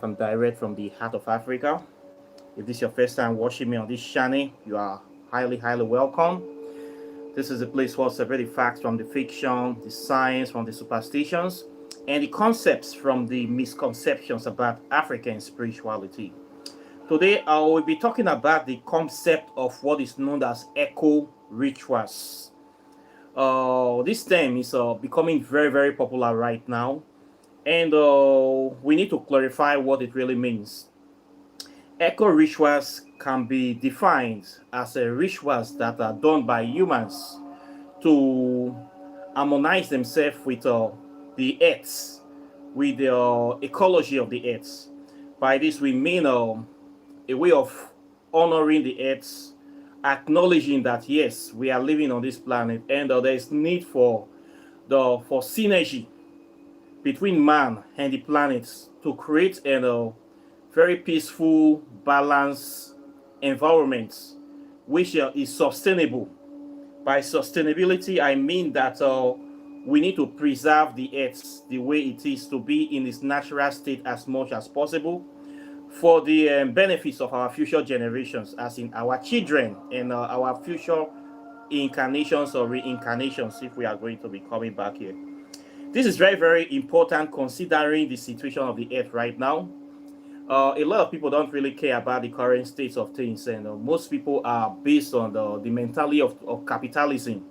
I'm direct from the heart of Africa. If this is your first time watching me on this channel, you are highly welcome. This is a place where I separate the facts from the fiction, the science from the superstitions, and the concepts from the misconceptions about African spirituality. Today, I will be talking about the concept of what is known as echo rituals. This term is becoming very popular right now, and we need to clarify what it really means. Eco rituals can be defined as rituals that are done by humans to harmonize themselves with the earth, with the ecology of the earth. By this, we mean a way of honoring the earth, acknowledging that yes, we are living on this planet, and there is need for synergy between man and the planets to create a very peaceful, balanced environment which is sustainable. By sustainability, I mean that we need to preserve the earth the way it is to be in its natural state as much as possible for the benefits of our future generations, as in our children and our future incarnations or reincarnations if we are going to be coming back here. This is very important considering the situation of the earth right now. A lot of people don't really care about the current state of things, and most people are based on the mentality of capitalism,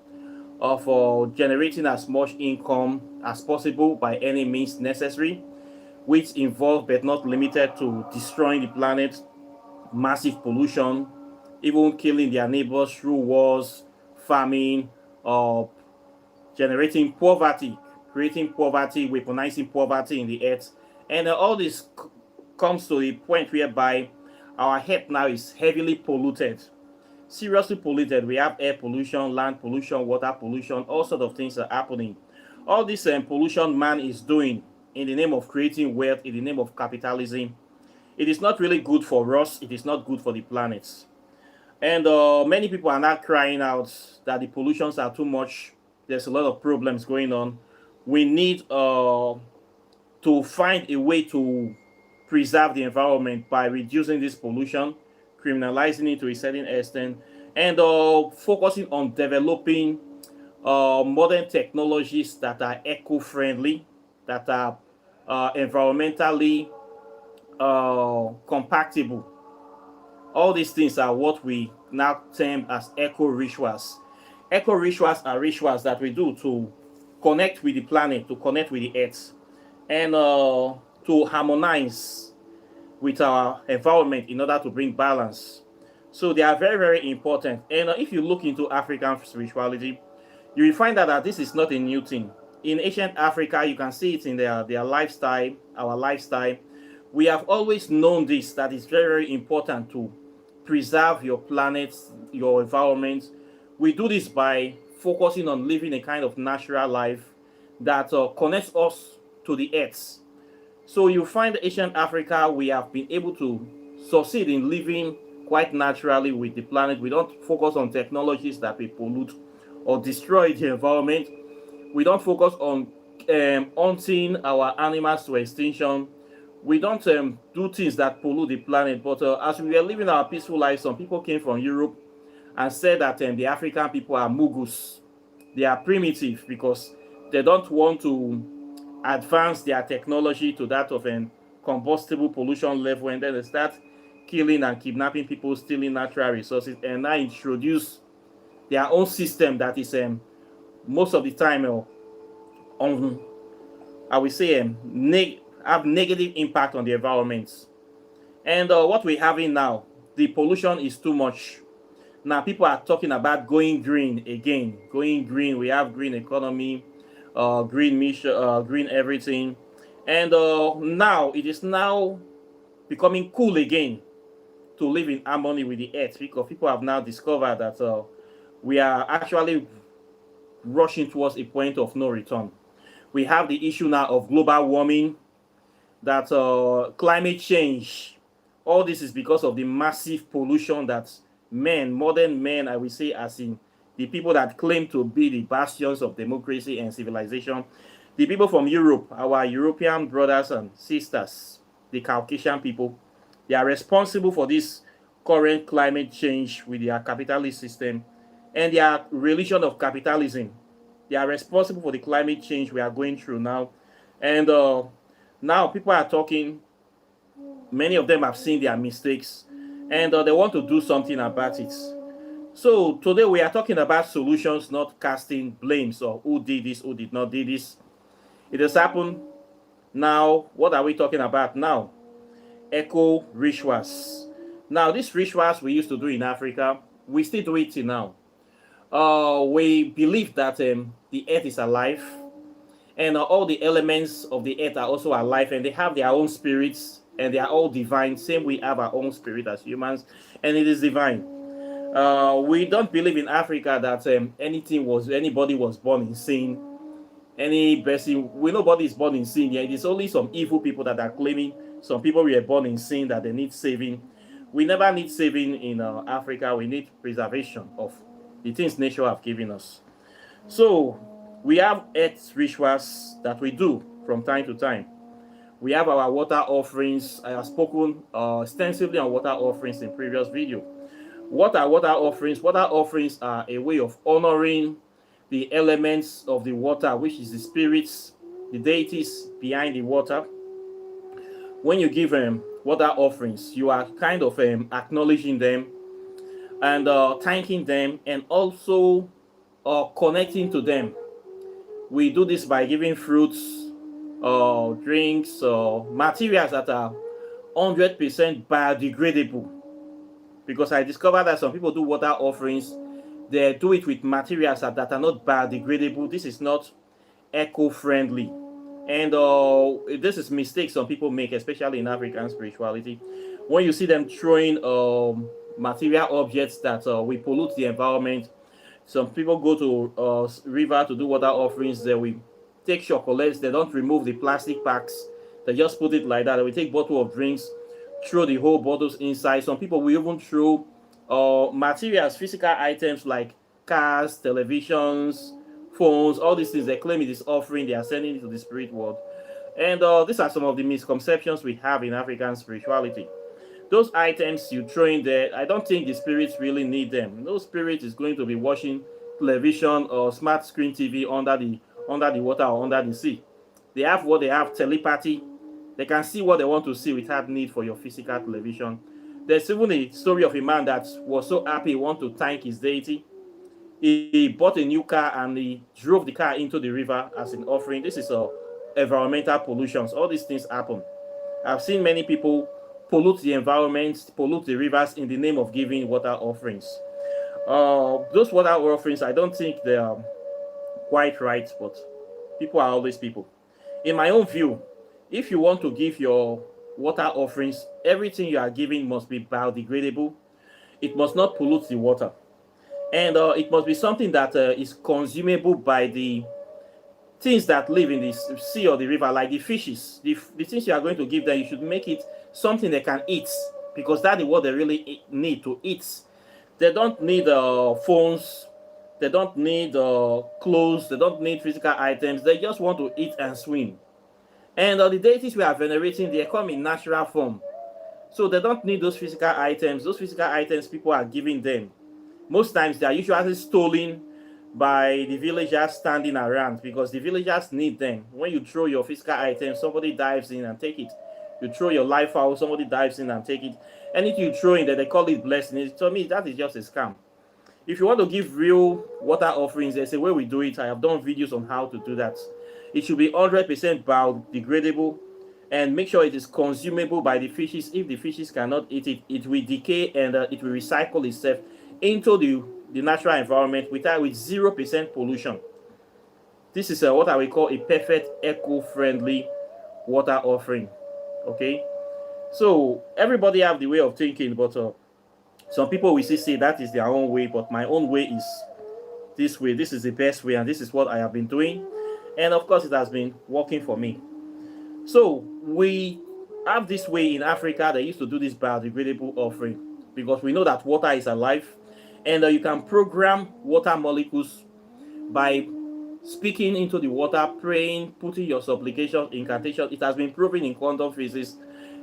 of generating as much income as possible by any means necessary, which involve but not limited to destroying the planet, massive pollution, even killing their neighbors through wars, famine, or generating poverty, creating poverty, weaponizing poverty in the earth. And all this comes to a point whereby our earth now is heavily polluted, seriously polluted. We have air pollution, land pollution, water pollution, all sorts of things are happening. All this pollution man is doing in the name of creating wealth, in the name of capitalism. It is not really good for us. It is not good for the planet. And many people are not crying out that the pollutions are too much. There's a lot of problems going on. We need to find a way to preserve the environment by reducing this pollution, criminalizing it to a certain extent, and focusing on developing modern technologies that are eco-friendly, that are environmentally compatible. All these things are what we now term as eco rituals. Eco rituals are rituals that we do to connect with the planet, to connect with the earth, and to harmonize with our environment in order to bring balance. So they are very important. And if you look into African spirituality, you will find out that this is not a new thing. In ancient Africa, you can see it in their lifestyle, our lifestyle. We have always known this, that it's very important to preserve your planet, your environment. We do this by focusing on living a kind of natural life that connects us to the earth. So you find ancient Africa, we have been able to succeed in living quite naturally with the planet. We don't focus on technologies that will pollute or destroy the environment. We don't focus on hunting our animals to extinction. We don't do things that pollute the planet. But as we were living our peaceful life, some people came from Europe and said that the African people are mugus. They are primitive because they don't want to advance their technology to that of a combustible pollution level, and then they start killing and kidnapping people, stealing natural resources, and now introduce their own system that is most of the time on, I would say, have negative impact on the environment. And what we're having now, the pollution is too much. Now people are talking about going green again. Going green. We have green economy, green mission, green everything, and now it is now becoming cool again to live in harmony with the earth, because people have now discovered that we are actually rushing towards a point of no return. We have the issue now of global warming, that climate change. All this is because of the massive pollution that men, modern men, I will say, as in the people that claim to be the bastions of democracy and civilization, the people from Europe, our European brothers and sisters, the Caucasian people. They are responsible for this current climate change with their capitalist system and their religion of capitalism. They are responsible for the climate change we are going through now. And now people are talking, many of them have seen their mistakes, and they want to do something about it. So today we are talking about solutions, not casting blames or who did this, who did not do this. It has happened. Now, what are we talking about now? Eco rituals. Now, these rituals we used to do in Africa, we still do it till now. We believe that the earth is alive, and all the elements of the earth are also alive, and they have their own spirits, and they are all divine. Same, we have our own spirit as humans, and it is divine. We don't believe in Africa that anybody was born in sin. Any person, nobody is born in sin. Yeah, it is only some evil people that are claiming some people were born in sin that they need saving. We never need saving in Africa. We need preservation of the things nature have given us. So we have earth rituals that we do from time to time. We have our water offerings. I have spoken extensively on water offerings in previous video. What are water offerings? Water offerings are a way of honoring the elements of the water, which is the spirits, the deities behind the water. When you give water offerings, you are kind of acknowledging them and thanking them, and also connecting to them. We do this by giving fruits, drinks, materials that are 100% biodegradable. Because I discovered that some people do water offerings, they do it with materials that are not biodegradable. This is not eco-friendly. And this is mistakes some people make, especially in African spirituality. When you see them throwing material objects that will pollute the environment, some people go to river to do water offerings. They will take chocolates. They don't remove the plastic packs. They just put it like that. They will take bottle of drinks, throw the whole bottles inside. Some people will even throw materials, physical items like cars, televisions, phones, all these things. They claim it is offering. They are sending it to the spirit world. And these are some of the misconceptions we have in African spirituality. Those items you throw in there, I don't think the spirits really need them. No spirit is going to be watching television or smart screen TV under the water or under the sea. They have what they have, telepathy. They can see what they want to see without need for your physical television. There's even a story of a man that was so happy he wanted to thank his deity. He bought a new car and he drove the car into the river as an offering. This is environmental pollution. All these things happen. I've seen many people pollute the environment, pollute the rivers in the name of giving water offerings. Those water offerings, I don't think they are quite right, but people are always people. In my own view, if you want to give your water offerings, everything you are giving must be biodegradable. It must not pollute the water. And it must be something that is consumable by the things that live in the sea or the river, like the fishes. The things you are going to give them, you should make it something they can eat, because that is what they really need to eat. They don't need phones. They don't need clothes. They don't need physical items. They just want to eat and swim. And the deities we are venerating, they come in natural form. So they don't need those physical items. Those physical items people are giving them, most times they are usually stolen by the villagers standing around, because the villagers need them. When you throw your physical items, somebody dives in and take it. You throw your life out, somebody dives in and take it. Anything you throw in there, they call it blessing. To me, that is just a scam. If you want to give real water offerings, there's a way we do it. I have done videos on how to do that. It should be 100% biodegradable, and make sure it is consumable by the fishes. If the fishes cannot eat it, it will decay and it will recycle itself into the natural environment with 0% pollution. This is what I will call a perfect eco-friendly water offering. Okay, so everybody have the way of thinking, but some people will say that is their own way, but my own way is this way. This is the best way, and this is what I have been doing, and of course it has been working for me. So we have this way in Africa. They used to do this biodegradable offering, because we know that water is alive, and you can program water molecules by speaking into the water, praying, putting your supplication, incantation. It has been proven in quantum physics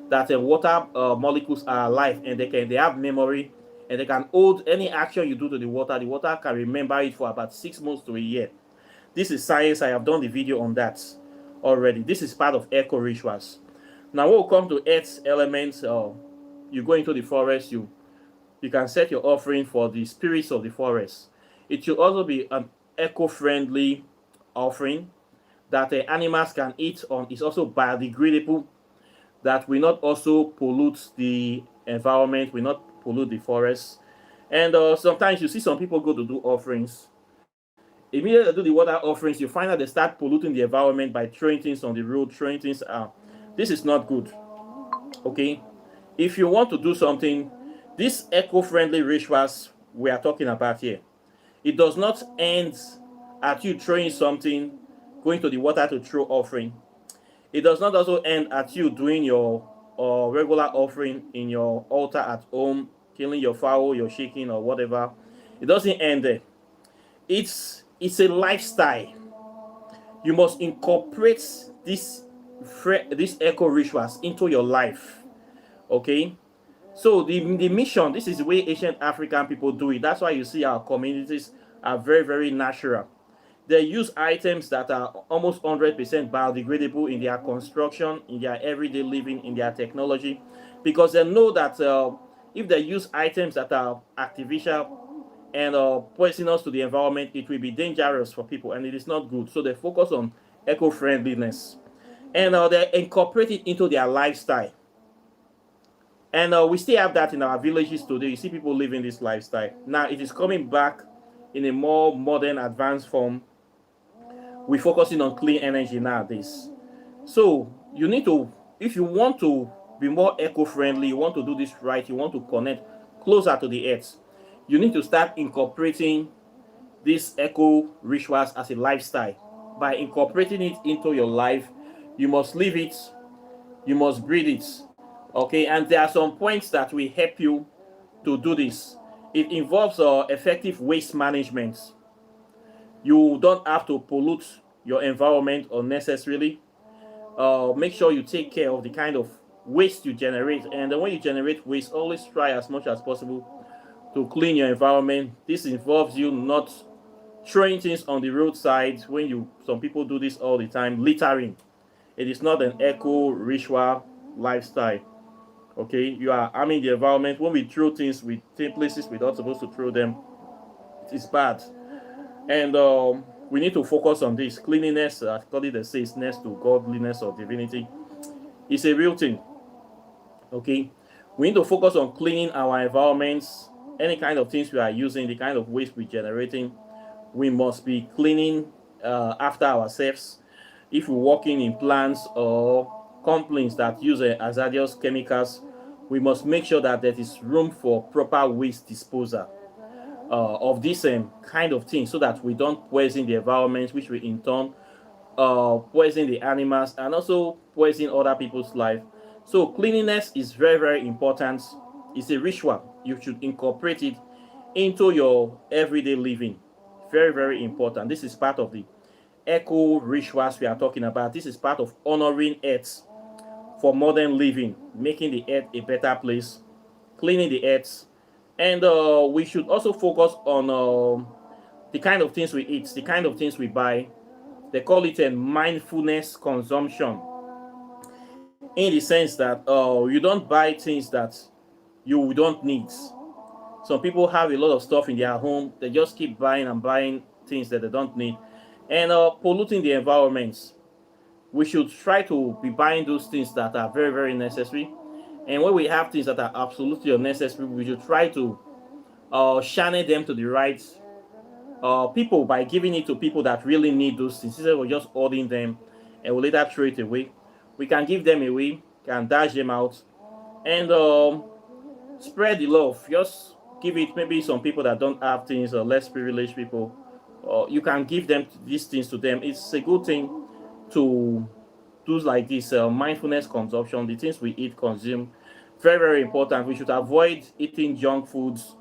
that water molecules are alive, and they have memory, and they can hold any action you do to the water. The water can remember it for about 6 months to a year. This is science. I have done the video on that already. This is part of eco rituals. Now when we come to earth elements, you go into the forest, you can set your offering for the spirits of the forest. It should also be an eco-friendly offering that animals can eat on. It's also biodegradable, that will not also pollute the environment, will not pollute the forest. And sometimes you see some people go to do offerings. Immediately they do the water offerings, you find that they start polluting the environment by throwing things on the road, throwing things out. This is not good. Okay? If you want to do something, these eco-friendly rituals we are talking about here, it does not end at you throwing something, going to the water to throw offering. It does not also end at you doing your regular offering in your altar at home, killing your fowl, your chicken, or whatever. It doesn't end there. It's a lifestyle. You must incorporate these eco rituals into your life. Okay? So the mission, this is the way ancient African people do it. That's why you see our communities are very, very natural. They use items that are almost 100% biodegradable in their construction, in their everyday living, in their technology, because they know that if they use items that are artificial and poisonous to the environment, it will be dangerous for people, and it is not good. So they focus on eco-friendliness, and they incorporate it into their lifestyle. And we still have that in our villages today. You see people living this lifestyle. Now it is coming back in a more modern, advanced form. We're focusing on clean energy nowadays. So you need to, if you want to be more eco-friendly, you want to do this right, you want to connect closer to the earth, you need to start incorporating these eco rituals as a lifestyle. By incorporating it into your life, you must live it, you must breathe it. Okay, and there are some points that will help you to do this. It involves effective waste management. You don't have to pollute your environment unnecessarily. Make sure you take care of the kind of waste you generate, and when you generate waste, always try as much as possible to clean your environment. This involves you not throwing things on the roadside. Some people do this all the time, littering. It is not an eco ritual lifestyle. Okay, you are harming the environment. When we throw things, we take places we're not supposed to throw them. It's bad, and we need to focus on this cleanliness. According to says, next to godliness or divinity, it's a real thing. Okay, we need to focus on cleaning our environments. Any kind of things we are using, the kind of waste we're generating, we must be cleaning after ourselves. If we're working in plants or companies that use hazardous chemicals, we must make sure that there is room for proper waste disposal of this kind of thing, so that we don't poison the environment, which will in turn poison the animals and also poison other people's life. So cleanliness is very, very important. It's a ritual. You should incorporate it into your everyday living. Very, very important. This is part of the eco rituals we are talking about. This is part of honoring earth for modern living, making the earth a better place, cleaning the earth. And we should also focus on the kind of things we eat, the kind of things we buy. They call it a mindfulness consumption, in the sense that you don't buy things that you don't need. Some people have a lot of stuff in their home. They just keep buying and buying things that they don't need, and polluting the environment. We should try to be buying those things that are very, very necessary. And when we have things that are absolutely unnecessary, we should try to channel them to the right people by giving it to people that really need those things, instead of just holding them and we later throw it away. We can give them away, can dash them out, and spread the love. Just give it, maybe some people that don't have things, or less privileged people, you can give them these things to them. It's a good thing to do like this mindfulness consumption. The things we eat, consume, very, very important. We should avoid eating junk foods,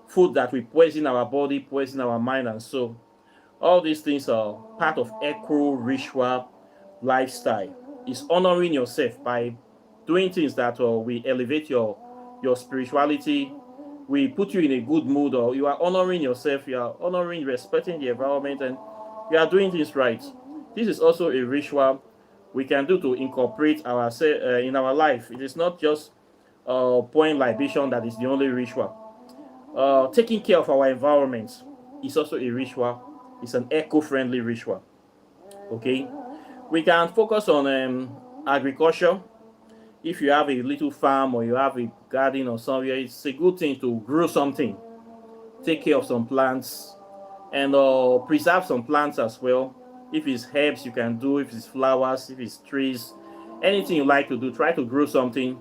food that will poison our body, poison our mind, and so all these things are part of eco ritual lifestyle. Is honoring yourself by doing things that will elevate your spirituality, we put you in a good mood, or you are honoring yourself, you are honoring, respecting the environment, and you are doing things right. This is also a ritual we can do to incorporate our in our life. It is not just pouring libation that is the only ritual. Taking care of our environment is also a ritual. It's an eco-friendly ritual. Okay, we can focus on agriculture. If you have a little farm or you have a garden or somewhere, it's a good thing to grow something, take care of some plants, and preserve some plants as well. If it's herbs, you can do. If it's flowers, if it's trees, anything you like to do, try to grow something.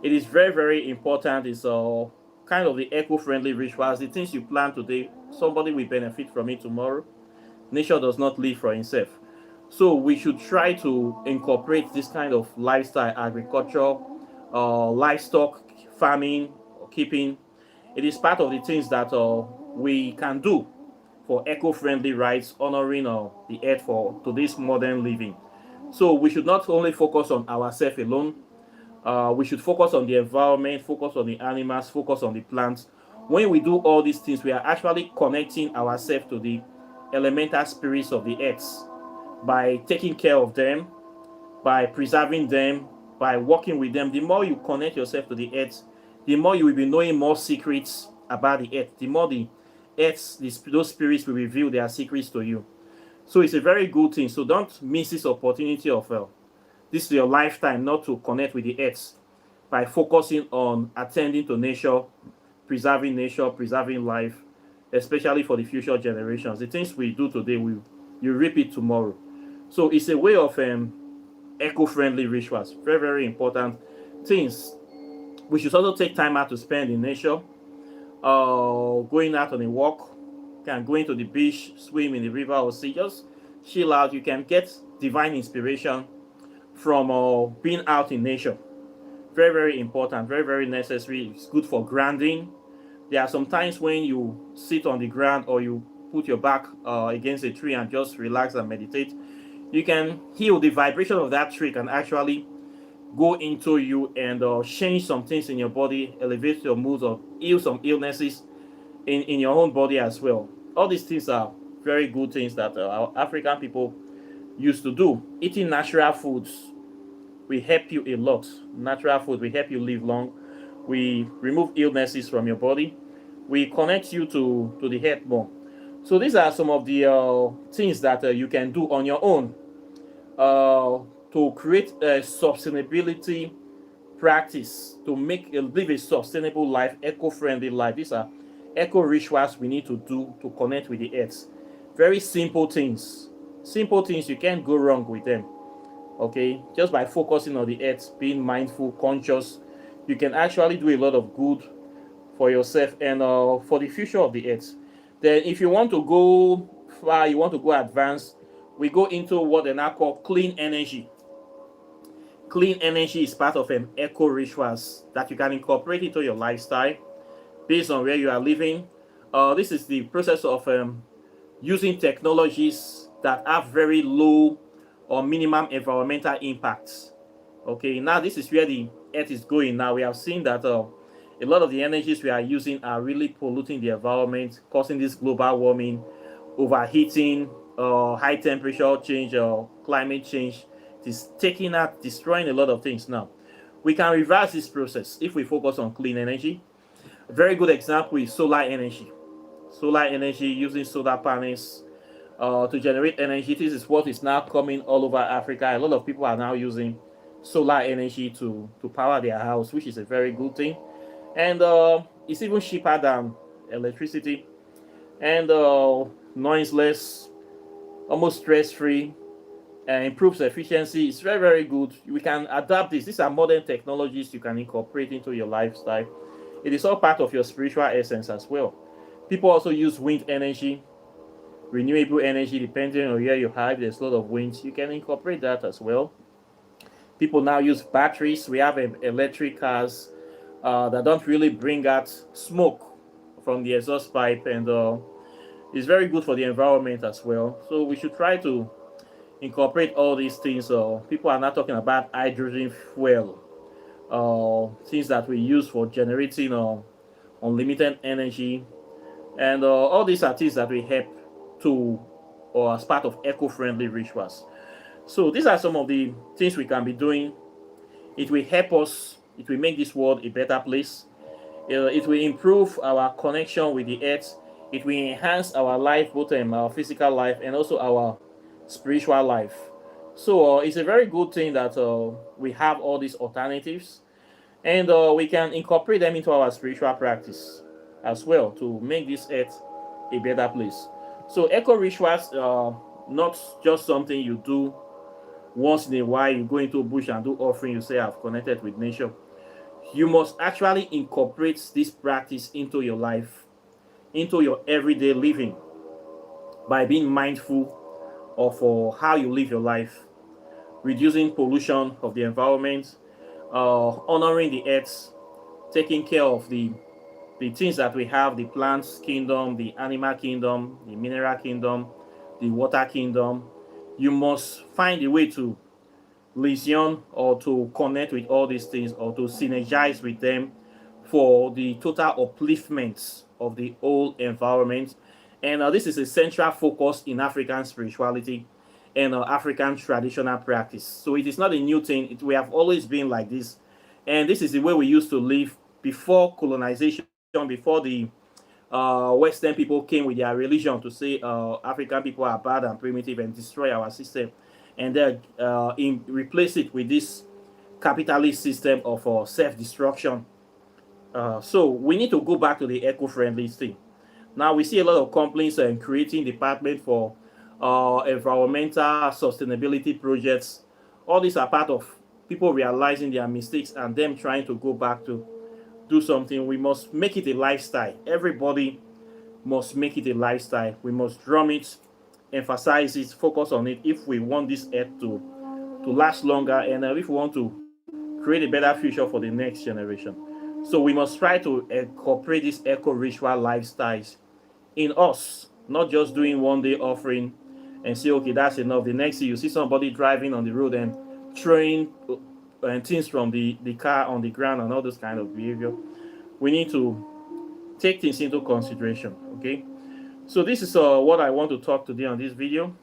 It is very, very important. It's kind of the eco-friendly rituals. The things you plant today, somebody will benefit from it tomorrow. Nature does not live for itself. So we should try to incorporate this kind of lifestyle, agriculture, livestock farming, or keeping. It is part of the things that we can do for eco-friendly rights, honoring the earth for today's modern living. So we should not only focus on ourselves alone. We should focus on the environment, focus on the animals, focus on the plants. When we do all these things, we are actually connecting ourselves to the elemental spirits of the earth by taking care of them, by preserving them, by working with them. The more you connect yourself to the earth, the more you will be knowing more secrets about the earth. The more the earth, those spirits will reveal their secrets to you. So it's a very good thing. So don't miss this opportunity of this is your lifetime not to connect with the earth by focusing on attending to nature, preserving life, especially for the future generations. The things we do today, you reap it tomorrow. So it's a way of eco-friendly rituals. Very, very important things. We should also take time out to spend in nature, going out on a walk, can go into the beach, swim in the river or sea, just chill out. You can get divine inspiration from being out in nature. Very, very important, very, very necessary. It's good for grounding. There are some times when you sit on the ground or you put your back against a tree and just relax and meditate. You can heal. The vibration of that tree can actually go into you and change some things in your body, elevate your mood, or heal some illnesses in your own body as well. All these things are very good things that our African people used to do. Eating natural foods will help you a lot. Natural food will help you live long. We remove illnesses from your body. We connect you to the head more. So these are some of the things that you can do on your own to create a sustainability practice to live a sustainable life, eco-friendly life. These are eco rituals we need to do to connect with the earth. Very simple things. Simple things, you can't go wrong with them. Okay, just by focusing on the earth, being mindful, conscious, you can actually do a lot of good for yourself and for the future of the earth. Then if you want to go far, you want to go advanced, we go into what they now call clean energy. Clean energy is part of an eco rituals that you can incorporate into your lifestyle based on where you are living. This is the process of using technologies that have very low or minimum environmental impacts. Okay, now this is where the earth is going. Now we have seen that a lot of the energies we are using are really polluting the environment, causing this global warming, overheating, high temperature change, or climate change. It is taking out, destroying a lot of things now. We can reverse this process if we focus on clean energy. A very good example is solar energy. Solar energy using solar panels to generate energy. This is what is now coming all over Africa. A lot of people are now using solar energy to power their house, which is a very good thing. And it's even cheaper than electricity and noiseless, almost stress-free, and improves efficiency. It's very, very good. We can adapt this. These are modern technologies you can incorporate into your lifestyle. It is all part of your spiritual essence as well. People also use wind energy, renewable energy, depending on where you have. There's a lot of wind. You can incorporate that as well. People now use batteries. We have electric cars that don't really bring out smoke from the exhaust pipe, and it's very good for the environment as well. So we should try to incorporate all these things. People are not talking about hydrogen fuel. things that we use for generating unlimited energy, and all these are things that we help to or as part of eco-friendly rituals. So these are some of the things we can be doing. It will help us. It will make this world a better place. It will improve our connection with the earth. It will enhance our life, both our physical life and also our spiritual life. So it's a very good thing that we have all these alternatives, and we can incorporate them into our spiritual practice as well to make this earth a better place. So eco rituals are not just something you do once in a while. You go into a bush and do offering, you say I've connected with nature. You must actually incorporate this practice into your life, into your everyday living, by being mindful of how you live your life, reducing pollution of the environment, honoring the earth, taking care of the things that we have, the plants kingdom, the animal kingdom, the mineral kingdom, the water kingdom. You must find a way to liaison or to connect with all these things or to synergize with them for the total upliftment of the whole environment. And this is a central focus in African spirituality and African traditional practice. So it is not a new thing. We have always been like this. And this is the way we used to live before colonization, before the Western people came with their religion to say African people are bad and primitive and destroy our system, and then replace it with this capitalist system of self-destruction. So we need to go back to the eco-friendly thing. Now we see a lot of companies creating department for environmental sustainability projects. All these are part of people realizing their mistakes and them trying to go back to do something. We must make it a lifestyle. Everybody must make it a lifestyle. We must drum it, emphasize it, focus on it if we want this earth to last longer, and if we want to create a better future for the next generation. So we must try to incorporate these eco ritual lifestyles in us, not just doing one day offering and say, okay, that's enough. The next day you see somebody driving on the road and throwing things from the car on the ground and all this kind of behavior. We need to take things into consideration. Okay, so this is what I want to talk today on this video.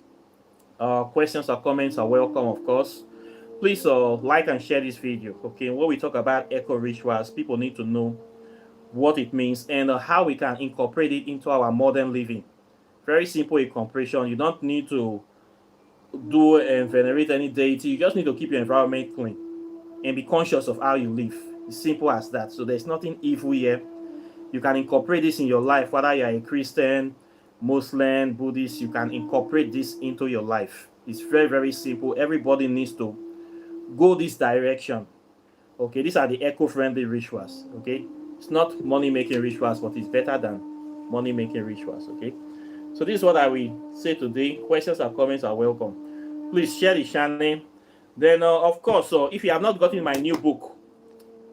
Questions or comments are welcome, of course. Please like and share this video. Okay, when we talk about eco rituals, people need to know what it means and how we can incorporate it into our modern living. Very simple incorporation. You don't need to do and venerate any deity. You just need to keep your environment clean and be conscious of how you live. It's simple as that. So there's nothing evil here. You can incorporate this in your life, whether you're a Christian, Muslim, Buddhist. You can incorporate this into your life. It's very, very simple. Everybody needs to go this direction. Okay, these are the eco-friendly rituals. Okay, it's not money-making rituals, but it's better than money-making rituals. Okay, so this is what I will say today. Questions or comments are welcome. Please share the channel. Then, of course, if you have not gotten my new book,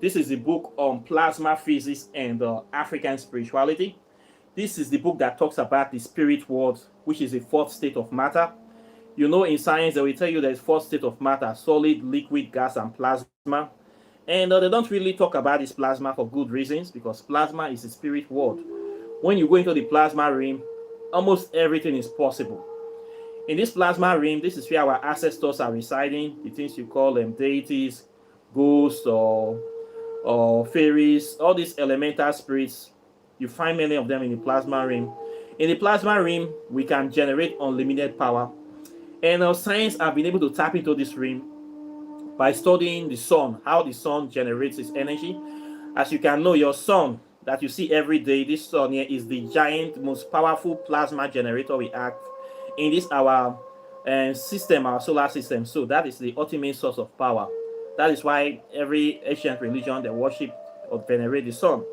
this is the book on plasma physics and African spirituality. This is the book that talks about the spirit world, which is the fourth state of matter. You know, in science, they will tell you there's four state of matter: solid, liquid, gas, and plasma. And they don't really talk about this plasma for good reasons, because plasma is the spirit world. When you go into the plasma realm, almost everything is possible. In this plasma realm, this is where our ancestors are residing, the things you call them deities, ghosts, or fairies, all these elemental spirits. You find many of them in the plasma realm. In the plasma realm, we can generate unlimited power. And science have been able to tap into this realm by studying the sun, how the sun generates its energy. As you can know, your sun that you see every day, this sun here is the giant, most powerful plasma generator we have in this our system, our solar system. So that is the ultimate source of power. That is why every ancient religion, they worship or venerate the sun.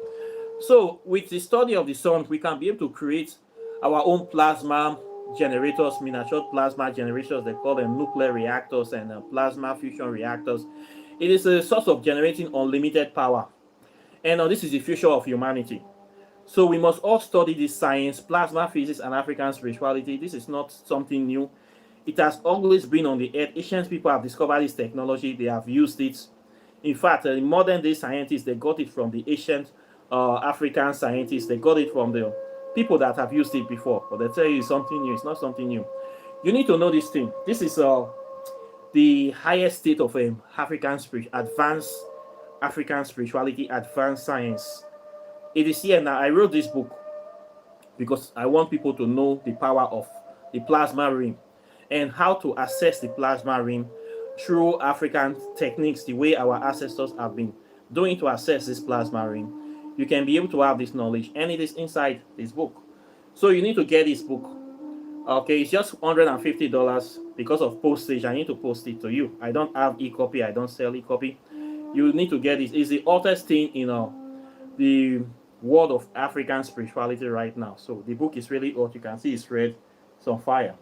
So with the study of the sun, we can be able to create our own plasma generators, miniature plasma generators. They call them nuclear reactors and plasma fusion reactors. It is a source of generating unlimited power. And this is the future of humanity. So we must all study this science, plasma physics and African spirituality. This is not something new. It has always been on the earth. Ancient people have discovered this technology. They have used it. In fact, modern day scientists, they got it from the ancient African scientists. They got it from the people that have used it before. But they tell you it's something new. It's not something new. You need to know this thing. This is the highest state of African spirit, advanced African spirituality, advanced science. It is here now. I wrote this book because I want people to know the power of the plasma ring and how to access the plasma ring through African techniques, the way our ancestors have been doing to access this plasma ring. You can be able to have this knowledge, and it is inside this book. So you need to get this book. Okay, it's just $150 because of postage. I need to post it to you. I don't have e-copy. I don't sell e-copy. You need to get it. It's the hottest thing in the world of African spirituality right now. So the book is really hot. You can see it's red. It's on fire.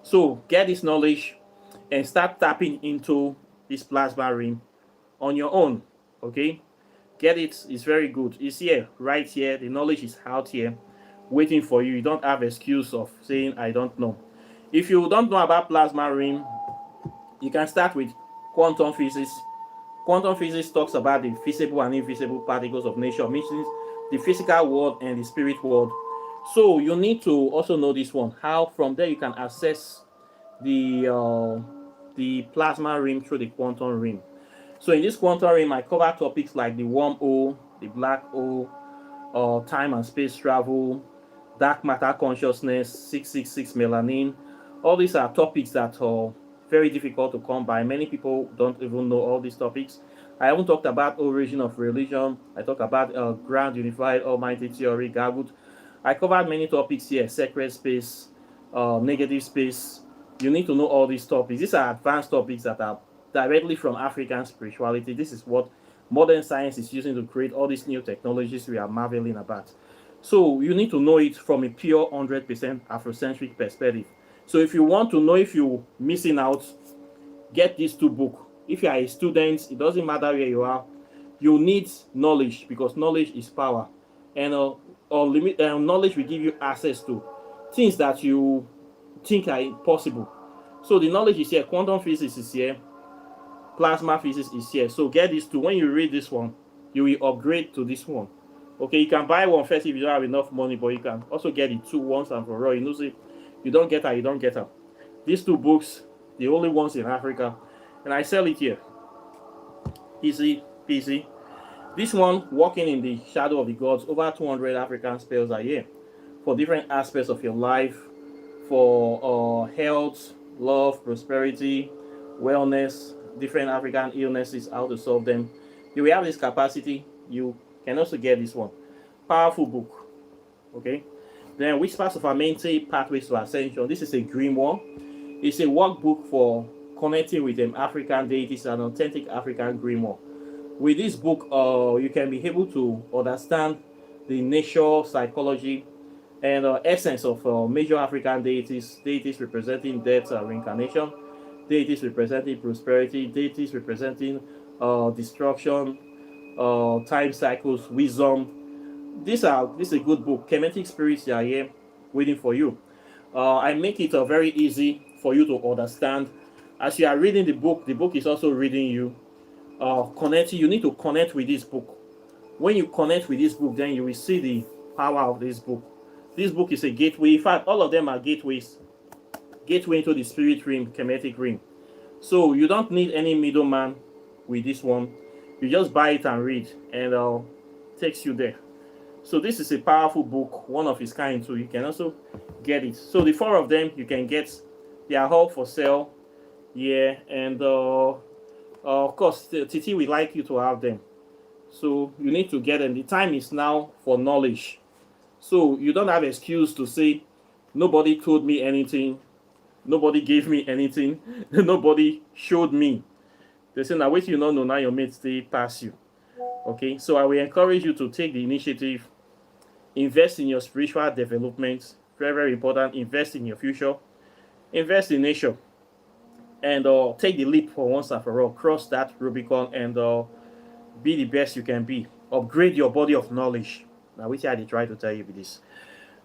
So get this knowledge and start tapping into this plasma ring on your own. Okay, get it. It's very good. It's here, right here. The knowledge is out here waiting for you. You don't have excuse of saying I don't know. If you don't know about plasma ring, you can start with quantum physics. Quantum physics talks about the visible and invisible particles of nature, meaning the physical world and the spirit world. So you need to also know this one, how from there you can access the plasma ring through the quantum ring. So in this quantum ring, I cover topics like the wormhole, the black hole, time and space travel, dark matter consciousness, 666 melanin. All these are topics that are very difficult to come by. Many people don't even know all these topics. I haven't talked about origin of religion. I talk about grand unified almighty theory, Gargut. I covered many topics here, sacred space, negative space. You need to know all these topics. These are advanced topics that are directly from African spirituality. This is what modern science is using to create all these new technologies we are marveling about. So you need to know it from a pure 100% Afrocentric perspective. So if you want to know if you're missing out, get these two books. If you are a student, it doesn't matter where you are. You need knowledge because knowledge is power. And knowledge will give you access to things that you think are impossible. So the knowledge is here. Quantum physics is here. Plasma physics is here. So get these two. When you read this one, you will upgrade to this one. Okay, you can buy one first if you don't have enough money, but you can also get it two once and for all. You know, see, you don't get her, you don't get her. These two books, the only ones in Africa, and I sell it here. Easy peasy. This one, Walking in the Shadow of the Gods, over 200 African spells a year for different aspects of your life, for health, love, prosperity, wellness, different African illnesses, how to solve them. You will have this capacity. You can also get this one. Powerful book. Okay. Then Whispers of Amente, Pathways to Ascension. This is a green one. It's a workbook for connecting with them African deities, an authentic African grimoire. With this book, you can be able to understand the nature, psychology, and essence of major African deities. Deities representing death and reincarnation. Deities representing prosperity. Deities representing destruction, time cycles, wisdom. This is a good book. Kemetic spirits are here waiting for you. I make it very easy for you to understand. As you are reading the book is also reading you. Connecting, you need to connect with this book. When you connect with this book, then you will see the power of this book. This book is a gateway. In fact, all of them are gateways. Gateway into the spirit realm, Kemetic realm. So you don't need any middleman with this one. You just buy it and read, and takes you there. So this is a powerful book, one of its kind too. You can also get it. So the four of them you can get. They are all for sale. Yeah, and of course, Titi would like you to have them. So you need to get them. The time is now for knowledge. So you don't have excuse to say, nobody told me anything. Nobody gave me anything. Nobody showed me. They say, now wait, you know, now your mates, they pass you. Okay, so I will encourage you to take the initiative. Invest in your spiritual development. Very, very important. Invest in your future. Invest in nature. And take the leap for once and for all. Cross that Rubicon and be the best you can be. Upgrade your body of knowledge. Now, which I did try to tell you with this.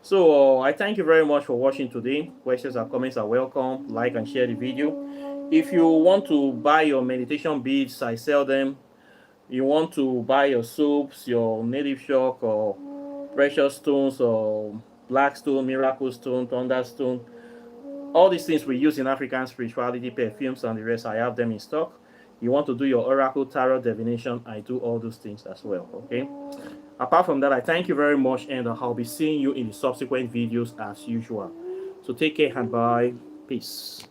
So I thank you very much for watching today. Questions and comments are welcome. Like and share the video. If you want to buy your meditation beads, I sell them. You want to buy your soaps, your native shock or precious stones or black stone, miracle stone, thunderstone, all these things we use in African spirituality, perfumes, and the rest, I have them in stock. You want to do your oracle tarot divination, I do all those things as well. Okay. Apart from that, I thank you very much, and I'll be seeing you in the subsequent videos as usual. So take care and bye. Peace.